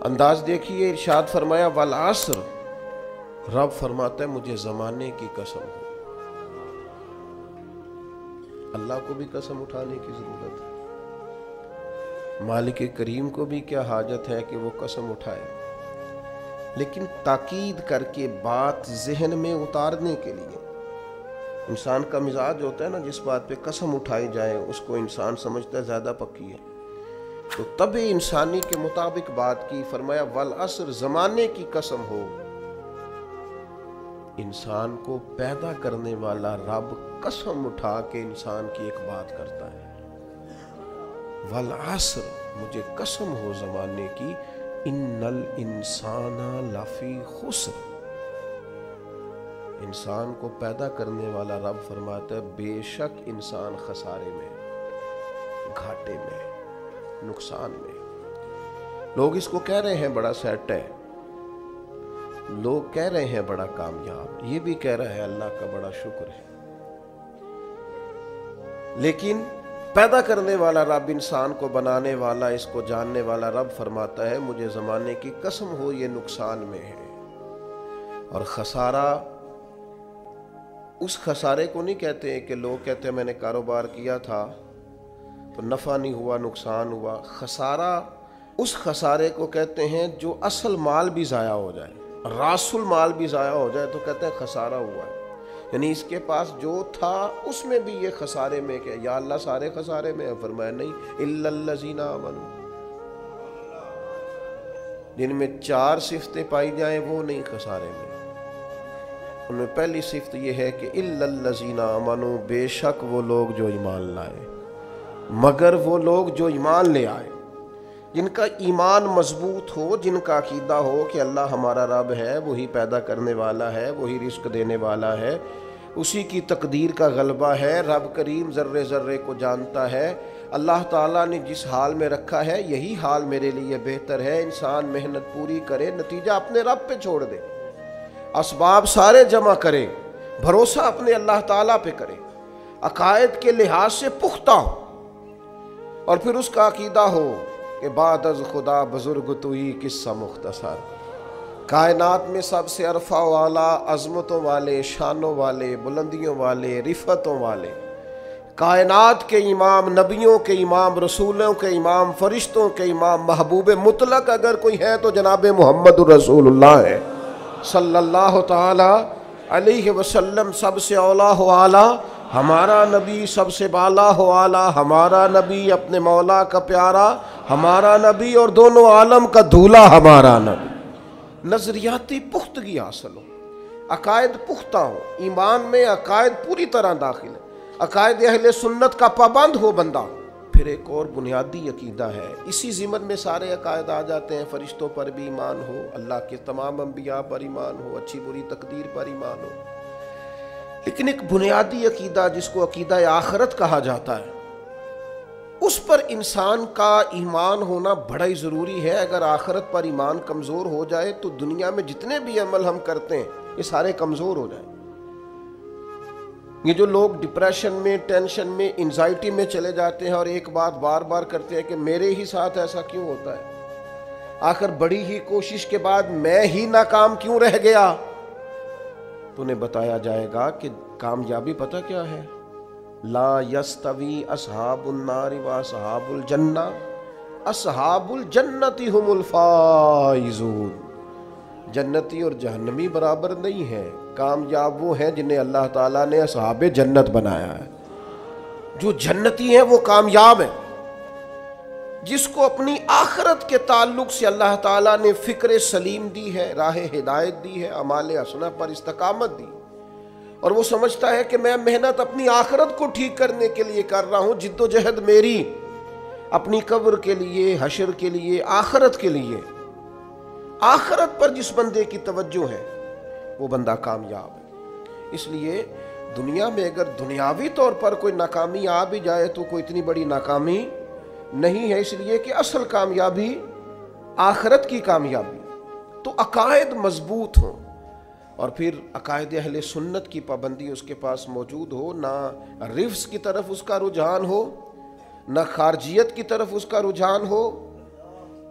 انداز دیکھیے، ارشاد فرمایا والعصر، رب فرماتا ہے مجھے زمانے کی قسم ہے۔ اللہ کو بھی قسم اٹھانے کی ضرورت ہے، مالک کریم کو بھی کیا حاجت ہے کہ وہ قسم اٹھائے، لیکن تاکید کر کے بات ذہن میں اتارنے کے لیے۔ انسان کا مزاج ہوتا ہے نا، جس بات پہ قسم اٹھائی جائے اس کو انسان سمجھتا ہے زیادہ پکی ہے، تو طبع انسانی کے مطابق بات کی۔ فرمایا والعصر، زمانے کی قسم ہو۔ انسان کو پیدا کرنے والا رب قسم اٹھا کے انسان کی ایک بات کرتا ہے، والعصر، مجھے قسم ہو زمانے کی، ان الانسان لفی خسر۔ انسان کو پیدا کرنے والا رب فرماتا ہے بے شک انسان خسارے میں، گھاٹے میں، نقصان میں۔ لوگ اس کو کہہ رہے ہیں بڑا سیٹ ہے، لوگ کہہ رہے ہیں بڑا کامیاب، یہ بھی کہہ رہا ہے اللہ کا بڑا شکر ہے، لیکن پیدا کرنے والا رب، انسان کو بنانے والا، اس کو جاننے والا رب فرماتا ہے مجھے زمانے کی قسم ہو یہ نقصان میں ہے۔ اور خسارہ، اس خسارے کو نہیں کہتے ہیں کہ لوگ کہتے ہیں میں نے کاروبار کیا تھا تو نفع نہیں ہوا، نقصان ہوا۔ خسارہ اس خسارے کو کہتے ہیں جو اصل مال بھی ضائع ہو جائے، راس المال بھی ضائع ہو جائے تو کہتے ہیں خسارہ ہوا ہے، یعنی اس کے پاس جو تھا اس میں بھی یہ خسارے میں، کہ یا اللہ سارے خسارے میں ہے؟ فرمایا نہیں، الا الذین آمنوا، جن میں 4 صفتیں پائی جائیں وہ نہیں خسارے میں۔ ان میں پہلی صفت یہ ہے کہ الا الذین آمنوا، بے شک وہ لوگ جو ایمان لائے، مگر وہ لوگ جو ایمان لے آئے، جن کا ایمان مضبوط ہو، جن کا عقیدہ ہو کہ اللہ ہمارا رب ہے، وہی پیدا کرنے والا ہے، وہی رزق دینے والا ہے، اسی کی تقدیر کا غلبہ ہے، رب کریم ذرے ذرے کو جانتا ہے، اللہ تعالیٰ نے جس حال میں رکھا ہے یہی حال میرے لیے بہتر ہے۔ انسان محنت پوری کرے، نتیجہ اپنے رب پہ چھوڑ دے، اسباب سارے جمع کرے، بھروسہ اپنے اللہ تعالیٰ پہ کرے، عقائد کے لحاظ سے پختہ ہو، اور پھر اس کا عقیدہ ہو کہ بعد از خدا بزرگ تو ہی قصہ مختصر، کائنات میں سب سے عرفہ والا، عظمتوں والے، شانوں والے، بلندیوں والے، رفتوں والے، کائنات کے امام، نبیوں کے امام، رسولوں کے امام، فرشتوں کے امام، محبوب مطلق اگر کوئی ہے تو جناب محمد الرسول اللہ ہے صلی اللہ تعالی علیہ وسلم۔ سب سے اولا ہو اعلیٰ ہمارا نبی، سب سے بالا ہو اعلیٰ ہمارا نبی، اپنے مولا کا پیارا ہمارا نبی، اور دونوں عالم کا دھولا ہمارا نبی۔ نظریاتی پختگی حاصل ہو، عقائد پختہ ہو، ایمان میں عقائد پوری طرح داخل ہے، عقائد اہل سنت کا پابند ہو بندہ۔ پھر ایک اور بنیادی عقیدہ ہے، اسی ضمن میں سارے عقائد آ جاتے ہیں، فرشتوں پر بھی ایمان ہو، اللہ کے تمام انبیاء پر ایمان ہو، اچھی بری تقدیر پر ایمان ہو، لیکن ایک بنیادی عقیدہ جس کو عقیدہ آخرت کہا جاتا ہے، اس پر انسان کا ایمان ہونا بڑا ہی ضروری ہے۔ اگر آخرت پر ایمان کمزور ہو جائے تو دنیا میں جتنے بھی عمل ہم کرتے ہیں یہ سارے کمزور ہو جائیں۔ یہ جو لوگ ڈپریشن میں، ٹینشن میں، انزائٹی میں چلے جاتے ہیں اور ایک بات بار بار کرتے ہیں کہ میرے ہی ساتھ ایسا کیوں ہوتا ہے، آخر بڑی ہی کوشش کے بعد میں ہی ناکام کیوں رہ گیا، تو انہیں بتایا جائے گا کہ کامیابی پتہ کیا ہے؟ لا یستوی اصحاب النار و اصحاب الجنہ، اصحاب الجنت هم الفائزون، جنتی اور جہنمی برابر نہیں ہیں، کامیاب وہ ہیں جنہیں اللہ تعالیٰ نے اصحاب جنت بنایا ہے۔ جو جنتی ہیں وہ کامیاب ہیں، جس کو اپنی آخرت کے تعلق سے اللہ تعالیٰ نے فکر سلیم دی ہے، راہ ہدایت دی ہے، اعمال حسنہ پر استقامت دی، اور وہ سمجھتا ہے کہ میں محنت اپنی آخرت کو ٹھیک کرنے کے لیے کر رہا ہوں، جد و جہد میری اپنی قبر کے لیے، حشر کے لیے، آخرت کے لیے۔ آخرت پر جس بندے کی توجہ ہے وہ بندہ کامیاب ہے۔ اس لیے دنیا میں اگر دنیاوی طور پر کوئی ناکامی آ بھی جائے تو کوئی اتنی بڑی ناکامی نہیں ہے، اس لیے کہ اصل کامیابی آخرت کی کامیابی۔ تو عقائد مضبوط ہوں، اور پھر عقائد اہل سنت کی پابندی اس کے پاس موجود ہو، نہ رفض کی طرف اس کا رجحان ہو، نہ خارجیت کی طرف اس کا رجحان ہو،